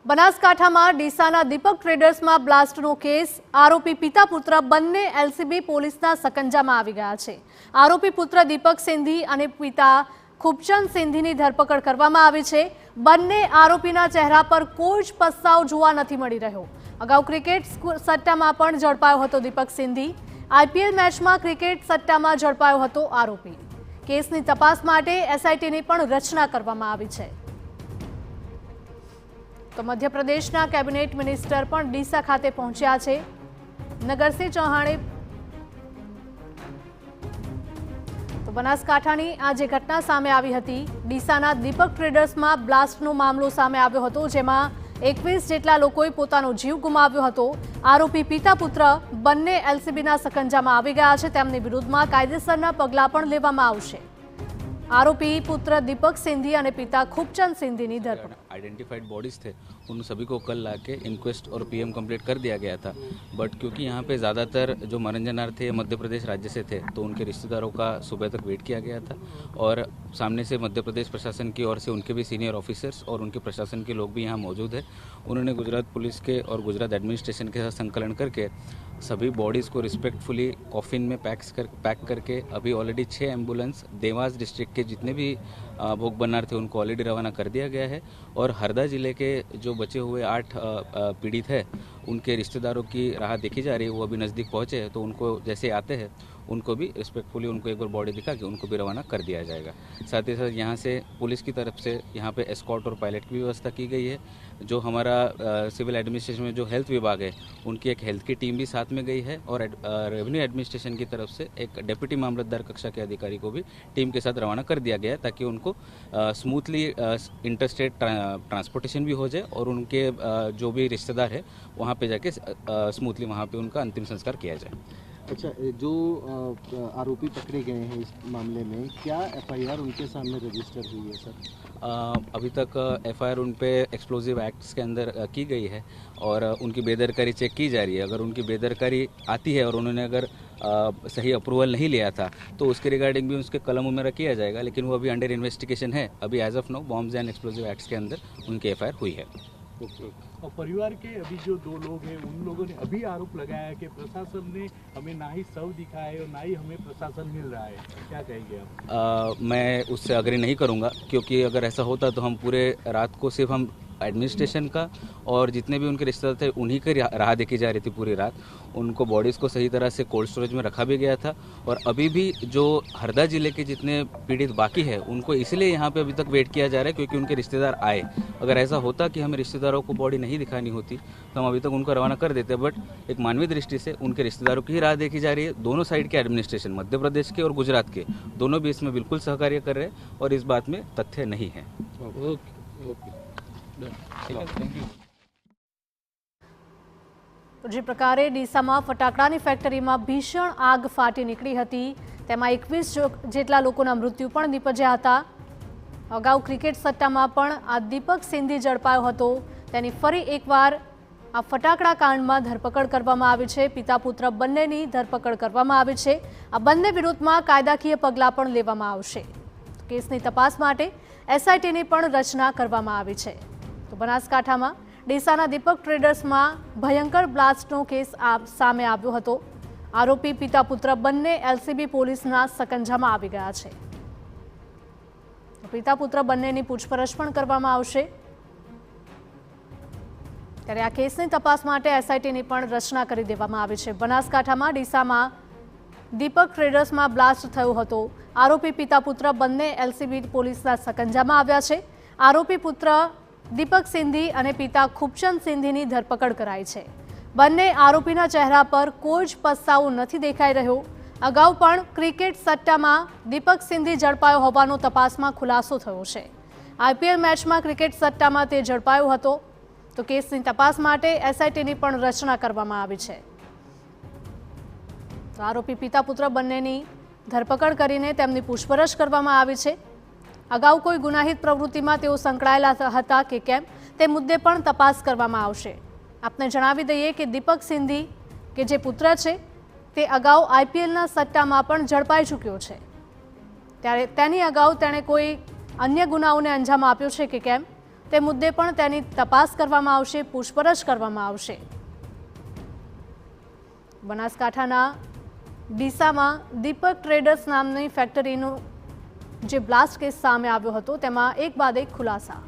બનાસકાંઠામાં ડીસાના દીપક ટ્રેડર્સમાં બ્લાસ્ટનો કેસ। આરોપી પિતા પુત્ર બંને એલસીબી પોલીસના સકંજામાં આવી ગયા છે। આરોપી પુત્ર દીપક સિંધી અને પિતા ખૂબચંદ સિંધીની ધરપકડ કરવામાં આવી છે। બંને આરોપીના ચહેરા પર કોઈ જ પસ્તાવ જોવા નથી મળી રહ્યો। અગાઉ ક્રિકેટ સટ્ટામાં પણ ઝડપાયો હતો દીપક સિંધી। આઈપીએલ મેચમાં ક્રિકેટ સટ્ટામાં ઝડપાયો હતો આરોપી। કેસની તપાસ માટે એસઆઈટીની પણ રચના કરવામાં આવી છે। तो मध्य प्रदेशना कैबिनेट मिनिस्टर पण डीसा खाते पहुंच्या छे। नगरसिंह चौहाणे तो बनासकांठानी आ जे घटना सामे आवी हती, डीसाना दीपक ट्रेडर्समां ब्लास्टनो मामलो सामे आव्यो हतो, जेमां 21 जेटला लोकोए पोतानो जीव गुमाव्यो हतो। आरोपी पिता पुत्र बंने एलसीबीना सकंजामां आवी गया छे। तेमनी विरुद्धमां कायदेसરના પગલાં પણ લેવામાં આવશે। आरोपी पुत्र दीपक सिंधी और पिता खूबचंद सिंधी की धरपकड़। आइडेंटिफाइड बॉडीज थे, उन सभी को कल लाके इंक्वेस्ट और पीएम कंप्लीट कर दिया गया था। बट क्योंकि यहाँ पे ज़्यादातर जो मरंजनार थे मध्य प्रदेश राज्य से थे, तो उनके रिश्तेदारों का सुबह तक वेट किया गया था और सामने से मध्य प्रदेश प्रशासन की ओर से उनके भी सीनियर ऑफिसर्स और उनके प्रशासन के लोग भी यहाँ मौजूद है। उन्होंने गुजरात पुलिस के और गुजरात एडमिनिस्ट्रेशन के साथ संकलन करके सभी बॉडीज़ को रिस्पेक्टफुली कॉफिन में पैक करके अभी ऑलरेडी 6 एम्बुलेंस देवास डिस्ट्रिक्ट के जितने भी भोग बनार थे उनको ऑलरेडी रवाना कर दिया गया है। और हरदा ज़िले के जो बचे हुए 8 पीड़ित हैं उनके रिश्तेदारों की राह देखी जा रही है। वो अभी नज़दीक पहुँचे हैं, तो उनको जैसे आते हैं उनको भी रिस्पेक्टफुली उनको एक बार बॉडी दिखा के उनको भी रवाना कर दिया जाएगा। साथ ही साथ यहाँ से पुलिस की तरफ से यहाँ पे एस्कॉर्ट और पायलट की व्यवस्था की गई है। जो हमारा सिविल एडमिनिस्ट्रेशन में जो हेल्थ विभाग है उनकी एक हेल्थ की टीम भी साथ में गई है और रेवेन्यू एडमिनिस्ट्रेशन की तरफ से एक डेप्यूटी मामलतदार कक्षा के अधिकारी को भी टीम के साथ रवाना कर दिया गया है, ताकि उनको स्मूथली इंटरस्टेट ट्रांसपोर्टेशन भी हो जाए और उनके जो भी रिश्तेदार है वहाँ पे जाके स्मूथली वहाँ पे उनका अंतिम संस्कार किया जाए। अच्छा, जो आरोपी पकड़े गए हैं इस मामले में क्या एफआईआर उनके सामने रजिस्टर हुई है सर? अभी तक एफआईआर उन पे एक्सप्लोजिव एक्ट्स के अंदर की गई है और उनकी बेदरकारी चेक की जा रही है। अगर उनकी बेदरकारी आती है और उन्होंने अगर सही अप्रूवल नहीं लिया था तो उसके रिगार्डिंग भी उसके कलम उमेरा किया जाएगा, लेकिन वो अभी अंडर इन्वेस्टिगेशन है। अभी as of no bombs and explosive acts के अंदर उनकी एफआईआर हुई है। और परिवार के अभी जो 2 लोग हैं उन लोगों ने अभी आरोप लगाया है कि प्रशासन ने हमें ना ही शव दिखा है और ना ही हमें प्रशासन मिल रहा है। क्या कहेंगे आप? मैं उससे अग्री नहीं करूंगा, क्योंकि अगर ऐसा होता तो हम पूरे रात को सिर्फ हम एडमिनिस्ट्रेशन का और जितने भी उनके रिश्तेदार थे उन्हीं की राह देखी जा रही थी पूरी रात। उनको बॉडीज़ को सही तरह से कोल्ड स्टोरेज में रखा भी गया था और अभी भी जो हरदा ज़िले के जितने पीड़ित बाकी है उनको इसलिए यहाँ पे अभी तक वेट किया जा रहा है क्योंकि उनके रिश्तेदार आए। अगर ऐसा होता कि हमें रिश्तेदारों को बॉडी नहीं दिखानी होती तो हम अभी तक उनको रवाना कर देते, बट एक मानवीय दृष्टि से उनके रिश्तेदारों की ही राह देखी जा रही है। दोनों साइड के एडमिनिस्ट्रेशन मध्य प्रदेश के और गुजरात के दोनों भी इसमें बिल्कुल सहकार्य कर रहे हैं और इस बात में तथ्य नहीं है। तो जे प्रकारे डीसामां फटाकडानी फेक्टरीमां भीषण आग फाटी निकળી હતી, તેમાં 21 જેટલા લોકોના મૃત્યુ પણ નિપજ્યા હતા। અગાઉ ક્રિકેટ સટ્ટામાં પણ આ દીપક સિંધી ઝડપાયો હતો। તેની ફરી એકવાર આ ફટાકડા કાંડમાં ધરપકડ કરવામાં આવી છે। પિતા પુત્ર બંનેની ધરપકડ કરવામાં આવી છે। આ બંને વિરુદ્ધમાં કાયદાકીય પગલાં પણ લેવામાં આવશે। કેસની તપાસ માટે એસઆઈટીની પણ રચના કરવામાં આવી છે। तो बनासकांठामां डीसाना दीपक ट्रेडर्स में भयंकर ब्लास्टनो केस सामे आव्यो हतो। आरोपी पिता पुत्र बंने एलसीबी पोलीसना सकंजामां आवी गया छे। पिता पुत्र बंनेनी पूछपरछ पण करवामां आवशे। त्यारे आ केसनी तपास माटे एसआईटीनी पण रचना करी देवामां आवी छे। बनासकांठामां डीसामां दीपक ट्रेडर्स में ब्लास्ट थयो हतो। आरोपी पिता पुत्र बंने एलसीबी पोलीसना सकंजामां आव्या छे। आरोपी पुत्र दीपक सिंधी और पिता खूबचंद सिंधी की धरपकड़ कराई है। बंने आरोपीना चेहरा पर कोई ज पछतावो नहीं देखाई रह्यो। अगाऊ पण क्रिकेट सट्टा में दीपक सिंधी झड़पायो होवानो तपास में खुलासो थयो छे। आईपीएल मैच में क्रिकेट सट्टा में ते झड़पायो हतो। तो केसनी तपास माटे एसआईटीनी पण रचना करवामां आवी छे। तो आरोपी पिता पुत्र बंनेनी धरपकड़ करीने तेमनी पूछपरछ करवामां आवी छे। अगाऊ कोई गुनाहित प्रवृत्ति में तेओ संकळायेला हता के केम ते मुद्दे पण तपास करवामां आवशे। आपने जणावी दईए कि दीपक सिंधी के जे पुत्र छे ते अगाऊ आईपीएलना सट्टामां पण झड़पाई चूक्यो छे। त्यारे तेनी अगाऊ तेणे कोई अन्य गुनाओने अंजाम आप्यो छे के केम તે મુદ્દે પણ તેની તપાસ કરવામાં આવશે, પૂછપરછ કરવામાં આવશે. બનાસકાંઠાના ડીસામાં દીપક ટ્રેડર્સ નામની ફેક્ટરીનો જે બ્લાસ્ટ કેસ સામે આવ્યો હતો તેમાં એક બાદ એક ખુલાસા.